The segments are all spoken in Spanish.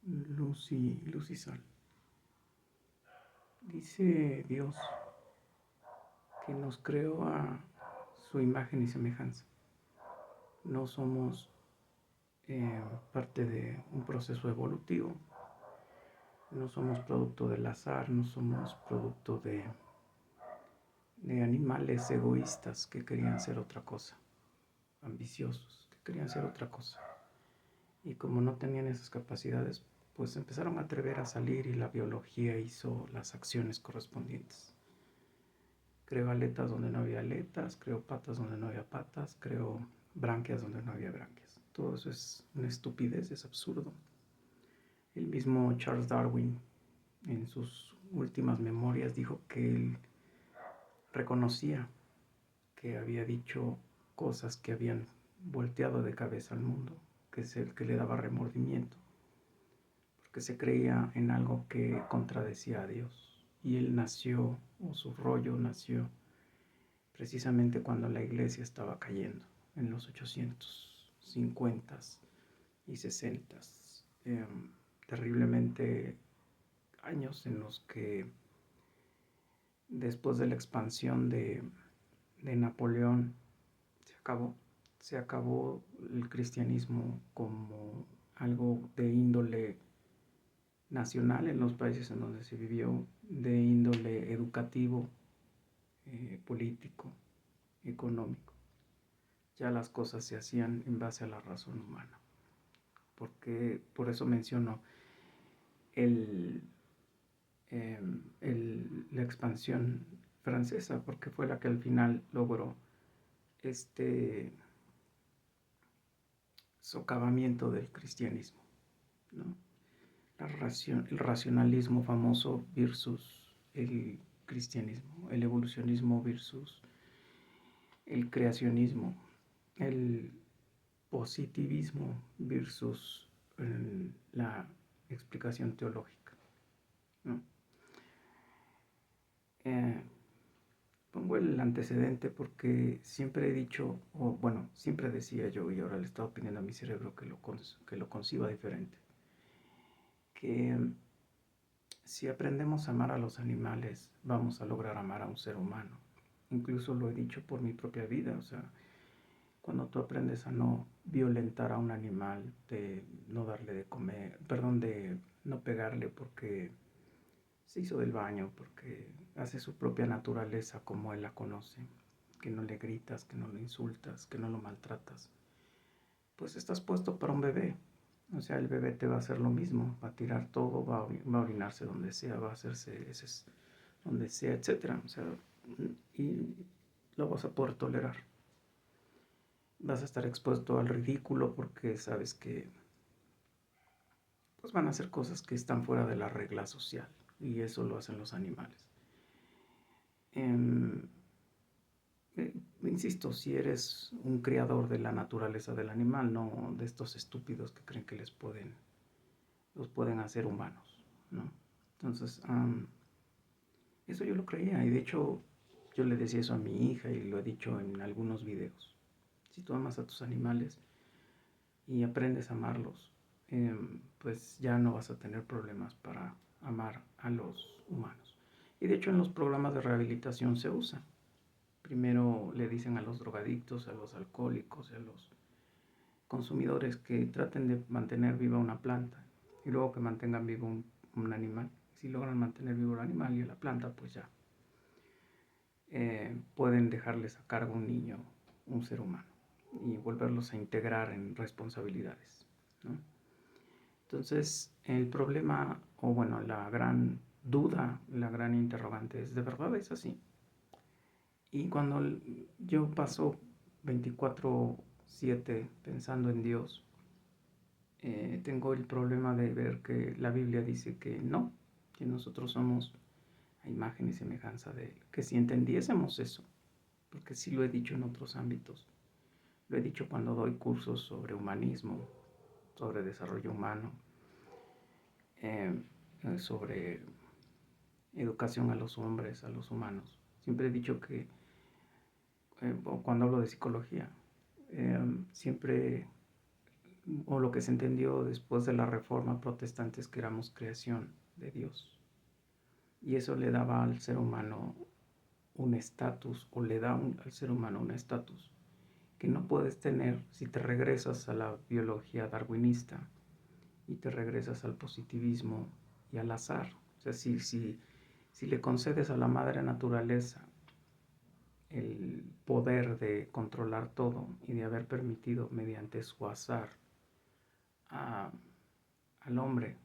Luz y sal. Dice Dios que nos creó a su imagen y semejanza. No somos parte de un proceso evolutivo. No somos producto del azar, no somos producto de animales egoístas que querían ser otra cosa, ambiciosos, que querían ser otra cosa. Y como no tenían esas capacidades, pues empezaron a atrever a salir y la biología hizo las acciones correspondientes. Creó aletas donde no había aletas, creó patas donde no había patas, creó branquias donde no había branquias. Todo eso es una estupidez, es absurdo. El mismo Charles Darwin en sus últimas memorias dijo que él reconocía que había dicho cosas que habían volteado de cabeza al mundo, que es el que le daba remordimiento, porque se creía en algo que contradecía a Dios. Y él nació, o su rollo nació, precisamente cuando la iglesia estaba cayendo, en los 850s y 60s. Terriblemente años en los que después de la expansión de Napoleón se acabó el cristianismo como algo de índole nacional en los países en donde se vivió, de índole educativo, político, económico. Ya las cosas se hacían en base a la razón humana. Porque por eso menciono el, la expansión francesa, porque fue la que al final logró este socavamiento del cristianismo, ¿no? El racionalismo famoso versus el cristianismo, el evolucionismo versus el creacionismo, el positivismo versus la explicación teológica, ¿no? Eh, Pongo el antecedente porque siempre he dicho, o bueno, siempre decía yo, y ahora le he estado pidiendo a mi cerebro que lo conciba diferente, que si aprendemos a amar a los animales, vamos a lograr amar a un ser humano. Incluso lo he dicho por mi propia vida, o sea, cuando tú aprendes a no violentar a un animal, de no darle de comer, perdón, de no pegarle porque se hizo del baño, porque hace su propia naturaleza como él la conoce, que no le gritas, que no lo insultas, que no lo maltratas, pues estás puesto para un bebé. O sea, el bebé te va a hacer lo mismo, va a tirar todo, va a orinarse donde sea, va a hacerse heces donde sea, etcétera. O sea, y lo vas a poder tolerar. Vas a estar expuesto al ridículo porque sabes que pues van a hacer cosas que están fuera de la regla social y eso lo hacen los animales. Eh, Insisto, si eres un criador de la naturaleza del animal, no de estos estúpidos que creen que los pueden hacer humanos, ¿no? Entonces, eso yo lo creía y de hecho yo le decía eso a mi hija y lo he dicho en algunos videos. Si tú amas a tus animales y aprendes a amarlos, pues ya no vas a tener problemas para amar a los humanos. Y de hecho en los programas de rehabilitación se usa. Primero le dicen a los drogadictos, a los alcohólicos, a los consumidores que traten de mantener viva una planta y luego que mantengan vivo un animal. Si logran mantener vivo el animal y la planta, pues ya pueden dejarles a cargo un niño, un ser humano, y volverlos a integrar en responsabilidades, ¿no? Entonces, el problema, o bueno, la gran duda, la gran interrogante es, ¿de verdad es así? Y cuando yo paso 24/7 pensando en Dios, tengo el problema de ver que la Biblia dice que no, que nosotros somos a imagen y semejanza de Él. Que si entendiésemos eso, porque sí lo he dicho en otros ámbitos, lo he dicho cuando doy cursos sobre humanismo, sobre desarrollo humano, eh, sobre educación a los hombres, a los humanos. Siempre he dicho que, cuando hablo de psicología, siempre o lo que se entendió después de la Reforma Protestante es que éramos creación de Dios. Y eso le daba al ser humano un estatus, o le da al ser humano un estatus que no puedes tener si te regresas a la biología darwinista y te regresas al positivismo y al azar. O sea, si le concedes a la madre naturaleza el poder de controlar todo y de haber permitido mediante su azar a, al hombre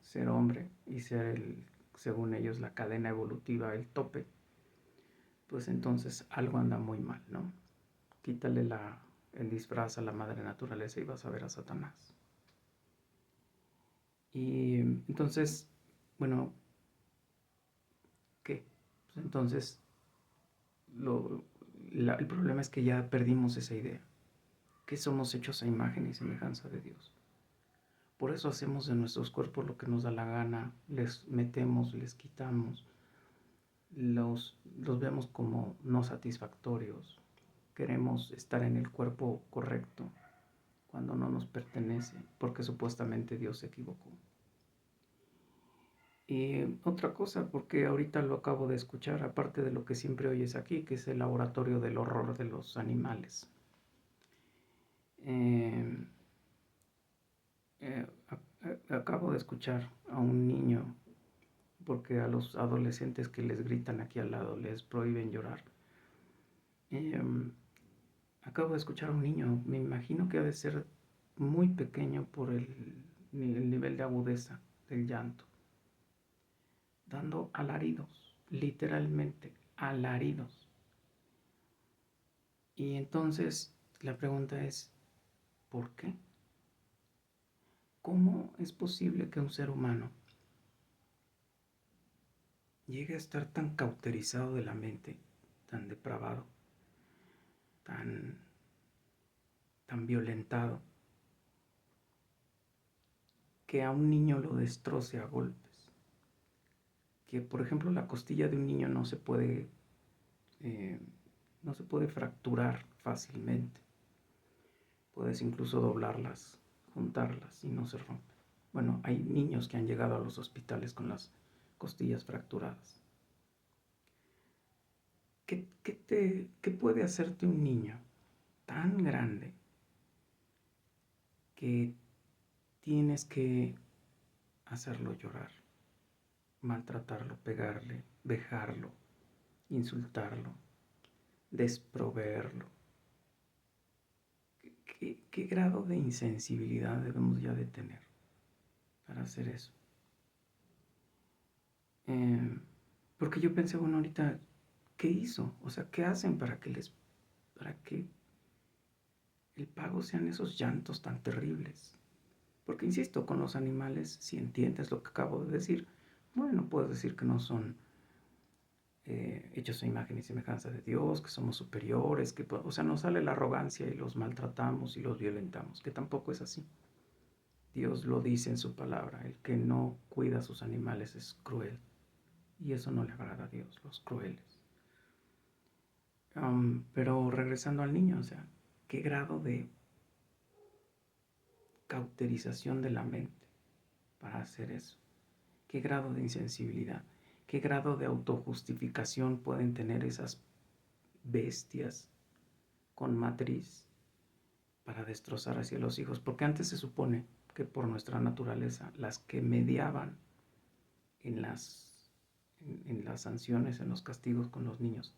y ser según ellos, la cadena evolutiva, el tope, pues entonces algo anda muy mal, ¿no? Quítale el disfraz a la madre naturaleza y vas a ver a Satanás. Y entonces, bueno, ¿qué? Pues entonces, el problema es que ya perdimos esa idea, que somos hechos a imagen y semejanza de Dios. Por eso hacemos de nuestros cuerpos lo que nos da la gana, les metemos, les quitamos, los vemos como no satisfactorios. Queremos estar en el cuerpo correcto cuando no nos pertenece, porque supuestamente Dios se equivocó. Y otra cosa, porque ahorita lo acabo de escuchar, aparte de lo que siempre oyes aquí, que es el laboratorio del horror de los animales. Eh, Acabo de escuchar a un niño, porque a los adolescentes que les gritan aquí al lado les prohíben llorar. Eh, Acabo de escuchar a un niño, me imagino que ha de ser muy pequeño por el nivel de agudeza del llanto, dando alaridos, literalmente alaridos. Y entonces la pregunta es, ¿por qué? ¿Cómo es posible que un ser humano llegue a estar tan cauterizado de la mente, tan depravado, tan, tan violentado, que a un niño lo destroce a golpes? Que, por ejemplo, la costilla de un niño eh, no se puede fracturar fácilmente. Puedes incluso doblarlas, juntarlas y no se rompen. Bueno, hay niños que han llegado a los hospitales con las costillas fracturadas. ¿Qué puede hacerte un niño tan grande que tienes que hacerlo llorar, maltratarlo, pegarle, vejarlo, insultarlo, desproveerlo? ¿Qué grado de insensibilidad debemos ya de tener para hacer eso? Porque yo pensé, bueno, ahorita, ¿qué hizo? O sea, ¿qué hacen para que el pago sean esos llantos tan terribles? Porque insisto, con los animales, si entiendes lo que acabo de decir, bueno, puedes decir que no son hechos a imagen y semejanza de Dios, que somos superiores, o sea, nos sale la arrogancia y los maltratamos y los violentamos, que tampoco es así. Dios lo dice en su palabra, el que no cuida a sus animales es cruel. Y eso no le agrada a Dios, los crueles. Pero regresando al niño, o sea, ¿qué grado de cauterización de la mente para hacer eso? ¿Qué grado de insensibilidad? ¿Qué grado de autojustificación pueden tener esas bestias con matriz para destrozar hacia los hijos? Porque antes se supone que por nuestra naturaleza las que mediaban en las sanciones, en los castigos con los niños,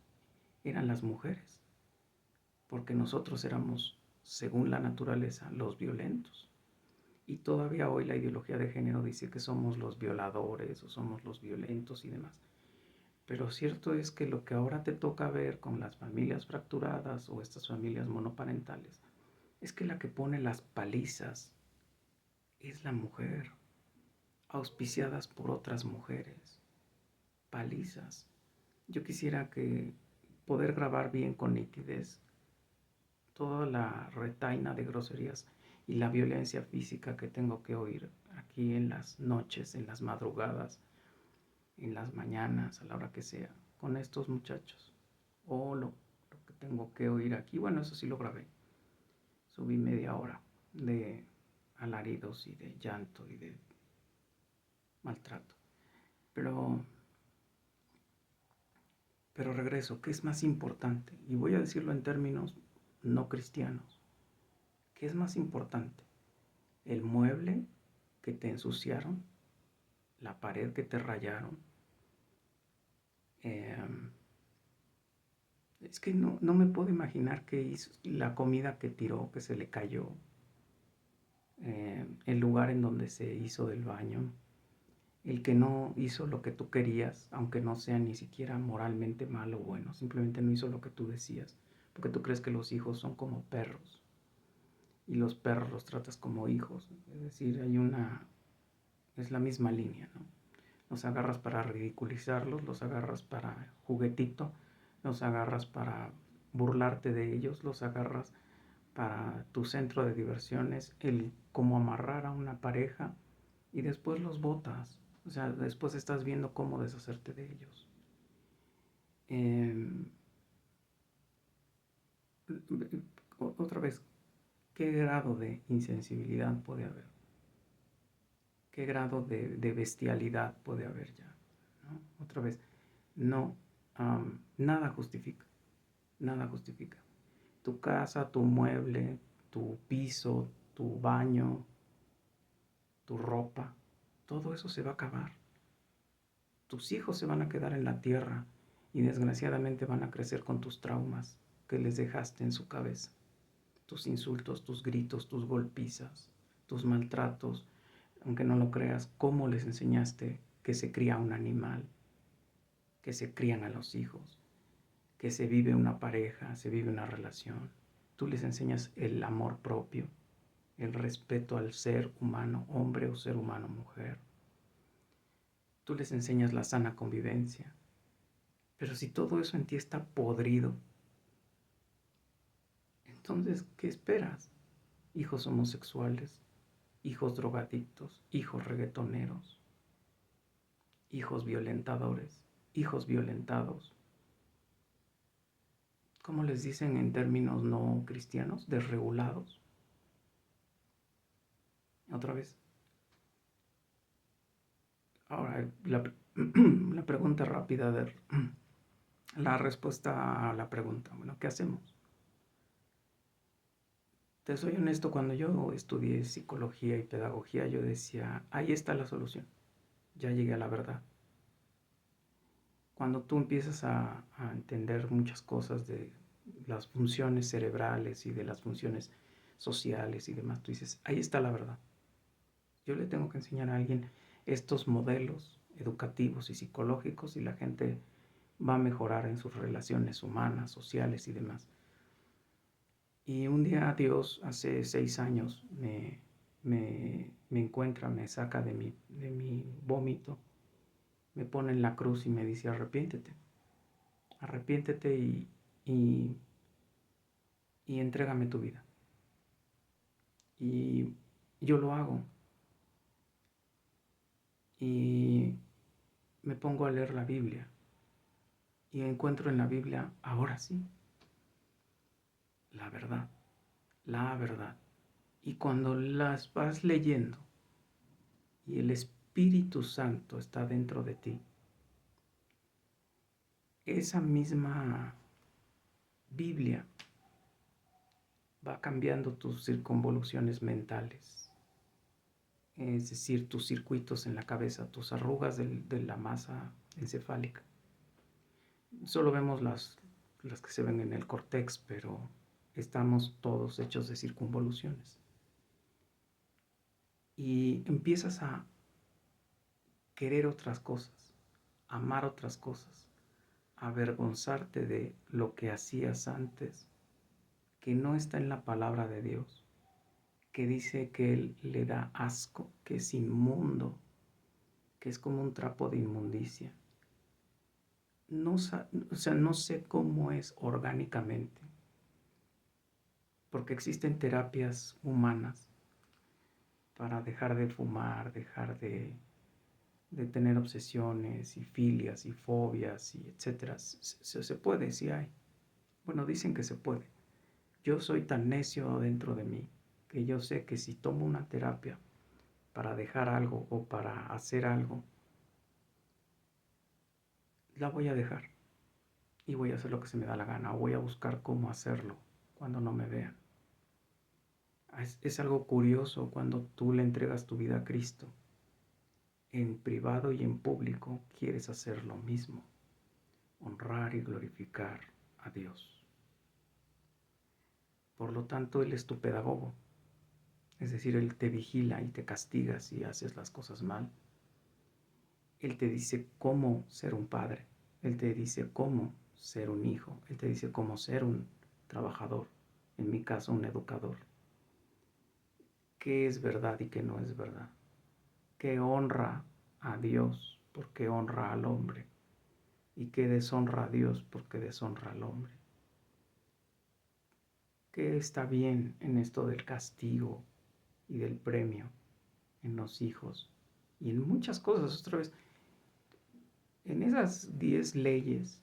eran las mujeres, porque nosotros éramos, según la naturaleza, los violentos. Y todavía hoy la ideología de género dice que somos los violadores o somos los violentos y demás. Pero cierto es que lo que ahora te toca ver con las familias fracturadas o estas familias monoparentales es que la que pone las palizas es la mujer, auspiciadas por otras mujeres. Palizas. Yo quisiera poder grabar bien con nitidez toda la retaina de groserías y la violencia física que tengo que oír aquí en las noches, en las madrugadas, en las mañanas, a la hora que sea, con estos muchachos. O lo que tengo que oír aquí, bueno, eso sí lo grabé. Subí media hora de alaridos y de llanto y de maltrato. Pero regreso, ¿qué es más importante? Y voy a decirlo en términos no cristianos. ¿Qué es más importante? ¿El mueble que te ensuciaron? ¿La pared que te rayaron? Es que no me puedo imaginar que hizo la comida que tiró, que se le cayó, el lugar en donde se hizo del baño, el que no hizo lo que tú querías, aunque no sea ni siquiera moralmente malo o bueno, simplemente no hizo lo que tú decías, porque tú crees que los hijos son como perros y los perros los tratas como hijos, es decir, es la misma línea, ¿no? Los agarras para ridiculizarlos, los agarras para juguetito, los agarras para burlarte de ellos, los agarras para tu centro de diversiones, el cómo amarrar a una pareja y después los botas. O sea, después estás viendo cómo deshacerte de ellos. Eh, Otra vez, ¿qué grado de insensibilidad puede haber? ¿Qué grado de bestialidad puede haber ya? ¿No? Otra vez, no, nada justifica, nada justifica. Tu casa, tu mueble, tu piso, tu baño, tu ropa, todo eso se va a acabar. Tus hijos se van a quedar en la tierra y desgraciadamente van a crecer con tus traumas que les dejaste en su cabeza. Tus insultos, tus gritos, tus golpizas, tus maltratos, aunque no lo creas, cómo les enseñaste que se cría un animal, que se crían a los hijos, que se vive una pareja, se vive una relación. Tú les enseñas el amor propio, el respeto al ser humano, hombre o ser humano, mujer. Tú les enseñas la sana convivencia. Pero si todo eso en ti está podrido, entonces, ¿qué esperas? Hijos homosexuales, hijos drogadictos, hijos reggaetoneros, hijos violentadores, hijos violentados. ¿Cómo les dicen en términos no cristianos? Desregulados. Otra vez. Ahora, la pregunta rápida la respuesta a la pregunta. Bueno, ¿qué hacemos? Te soy honesto, cuando yo estudié psicología y pedagogía, yo decía, ahí está la solución. Ya llegué a la verdad. Cuando tú empiezas a entender muchas cosas de las funciones cerebrales y de las funciones sociales y demás, tú dices, ahí está la verdad. Yo le tengo que enseñar a alguien estos modelos educativos y psicológicos y la gente va a mejorar en sus relaciones humanas, sociales y demás. Y un día Dios, hace 6 años, me encuentra, me saca de mi vómito, me pone en la cruz y me dice, arrepiéntete y, y entrégame tu vida. Y yo lo hago. Y me pongo a leer la Biblia. Y encuentro en la Biblia, ahora sí, la verdad, la verdad. Y cuando las vas leyendo y el Espíritu Santo está dentro de ti, esa misma Biblia va cambiando tus circunvoluciones mentales, es decir, tus circuitos en la cabeza, tus arrugas de la masa encefálica. Solo vemos las que se ven en el córtex, pero estamos todos hechos de circunvoluciones. Y empiezas a querer otras cosas, amar otras cosas, avergonzarte de lo que hacías antes, que no está en la palabra de Dios, que dice que Él le da asco, que es inmundo, que es como un trapo de inmundicia. No, no sé cómo es orgánicamente, porque existen terapias humanas para dejar de fumar, dejar de tener obsesiones y filias y fobias y etcétera. Se puede, sí hay. Bueno, dicen que se puede. Yo soy tan necio dentro de mí que yo sé que si tomo una terapia para dejar algo o para hacer algo, la voy a dejar y voy a hacer lo que se me da la gana o voy a buscar cómo hacerlo cuando no me vean. Es algo curioso cuando tú le entregas tu vida a Cristo. En privado y en público quieres hacer lo mismo, honrar y glorificar a Dios. Por lo tanto, Él es tu pedagogo. Es decir, Él te vigila y te castiga si haces las cosas mal. Él te dice cómo ser un padre. Él te dice cómo ser un hijo. Él te dice cómo ser un trabajador. En mi caso, un educador. ¿Qué es verdad y qué no es verdad? ¿Qué honra a Dios porque honra al hombre? ¿Y qué deshonra a Dios porque deshonra al hombre? ¿Qué está bien en esto del castigo y del premio en los hijos? Y en muchas cosas, otra vez, en esas 10 leyes,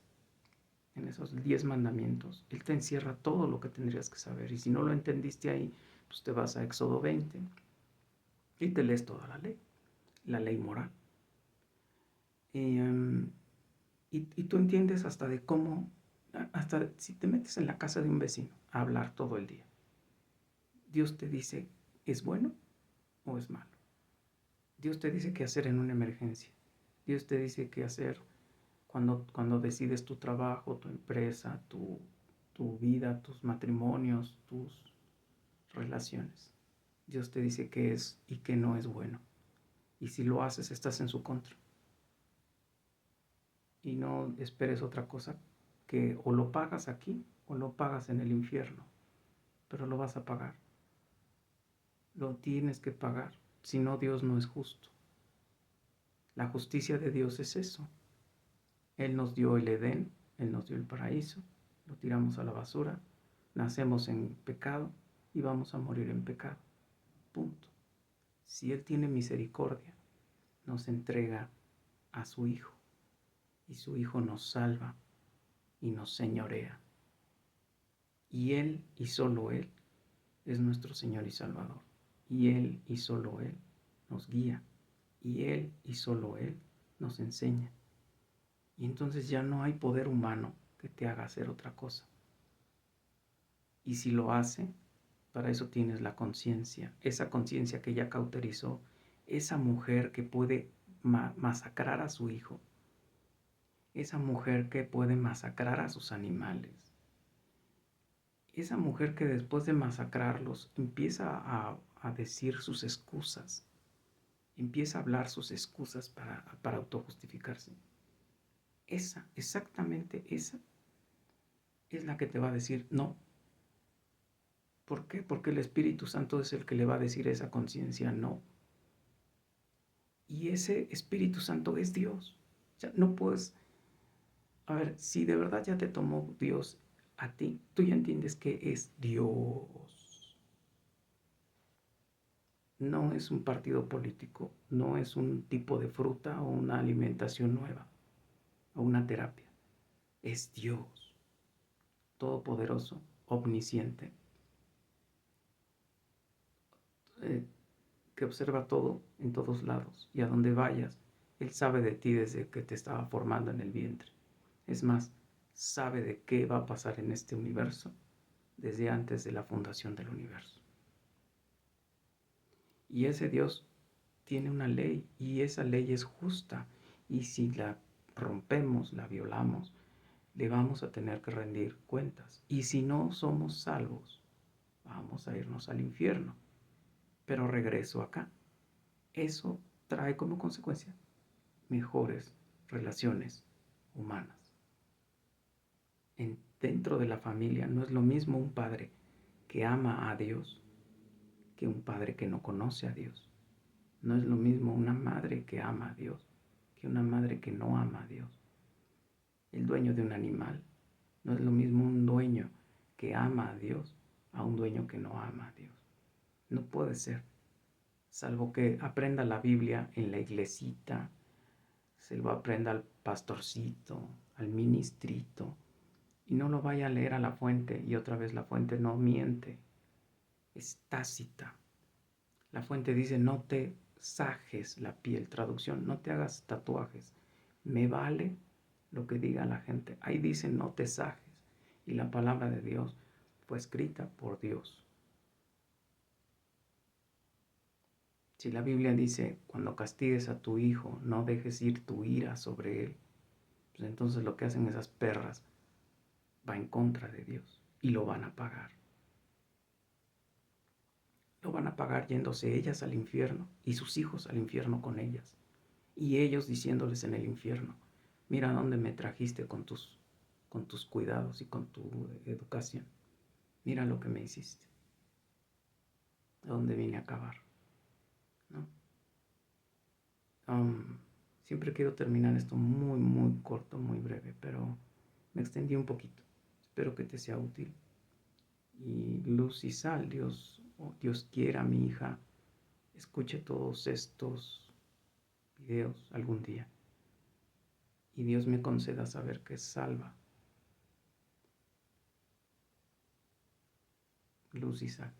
en esos 10 mandamientos, Él te encierra todo lo que tendrías que saber. Y si no lo entendiste ahí, pues te vas a Éxodo 20 y te lees toda la ley moral. Y tú entiendes hasta de cómo, hasta si te metes en la casa de un vecino a hablar todo el día, Dios te dice, ¿es bueno o es malo? Dios te dice qué hacer en una emergencia. Dios te dice qué hacer cuando decides tu trabajo, tu empresa, tu vida, tus matrimonios, tus relaciones. Dios te dice qué es y qué no es bueno. Y si lo haces, estás en su contra. Y no esperes otra cosa que o lo pagas aquí o lo pagas en el infierno. Pero lo vas a pagar. Lo tienes que pagar. Si no, Dios no es justo. La justicia de Dios es eso. Él nos dio el Edén, Él nos dio el paraíso, lo tiramos a la basura, nacemos en pecado y vamos a morir en pecado. Punto. Si Él tiene misericordia, nos entrega a su Hijo y su Hijo nos salva y nos señorea. Y Él y solo Él es nuestro Señor y Salvador. Y Él y solo Él nos guía. Y Él y solo Él nos enseña. Y entonces ya no hay poder humano que te haga hacer otra cosa. Y si lo hace, para eso tienes la conciencia, esa conciencia que ya cauterizó, esa mujer que puede masacrar a su hijo, esa mujer que puede masacrar a sus animales, esa mujer que después de masacrarlos empieza a decir sus excusas, empieza a hablar sus excusas para autojustificarse. Esa, exactamente esa, es la que te va a decir no. ¿Por qué? Porque el Espíritu Santo es el que le va a decir a esa conciencia no. Y ese Espíritu Santo es Dios. O sea, no puedes... A ver, si de verdad ya te tomó Dios a ti, tú ya entiendes que es Dios. No es un partido político, no es un tipo de fruta o una alimentación nueva o una terapia. Es Dios, todopoderoso, omnisciente, que observa todo en todos lados y a donde vayas, Él sabe de ti desde que te estaba formando en el vientre. Es más, sabe de qué va a pasar en este universo desde antes de la fundación del universo. Y ese Dios tiene una ley y esa ley es justa. Y si la rompemos, la violamos, le vamos a tener que rendir cuentas. Y si no somos salvos, vamos a irnos al infierno. Pero regreso acá. Eso trae como consecuencia mejores relaciones humanas. Dentro de la familia no es lo mismo un padre que ama a Dios que un padre que no conoce a Dios. No es lo mismo una madre que ama a Dios que una madre que no ama a Dios. El dueño de un animal no es lo mismo un dueño que ama a Dios a un dueño que no ama a Dios. No puede ser, salvo que aprenda la Biblia en la iglesita, se lo aprenda al pastorcito, al ministrito, y no lo vaya a leer a la fuente, y otra vez la fuente no miente. es tácita. La fuente dice, no te sajes la piel, traducción, no te hagas tatuajes. Me vale lo que diga la gente. Ahí dice, no te sajes. Y la palabra de Dios fue escrita por Dios. Si la Biblia dice, cuando castigues a tu hijo, no dejes ir tu ira sobre él, pues entonces lo que hacen esas perras va en contra de Dios y lo van a pagar. Lo van a pagar yéndose ellas al infierno y sus hijos al infierno con ellas. Y ellos diciéndoles en el infierno, mira dónde me trajiste con tus cuidados y con tu educación. Mira lo que me hiciste. ¿A dónde vine a acabar? ¿No? Siempre quiero terminar esto muy, muy corto, muy breve, pero me extendí un poquito. Espero que te sea útil. Y luz y sal, Dios quiera, mi hija, escuche todos estos videos algún día. Y Dios me conceda saber que es salva. Luz y sal.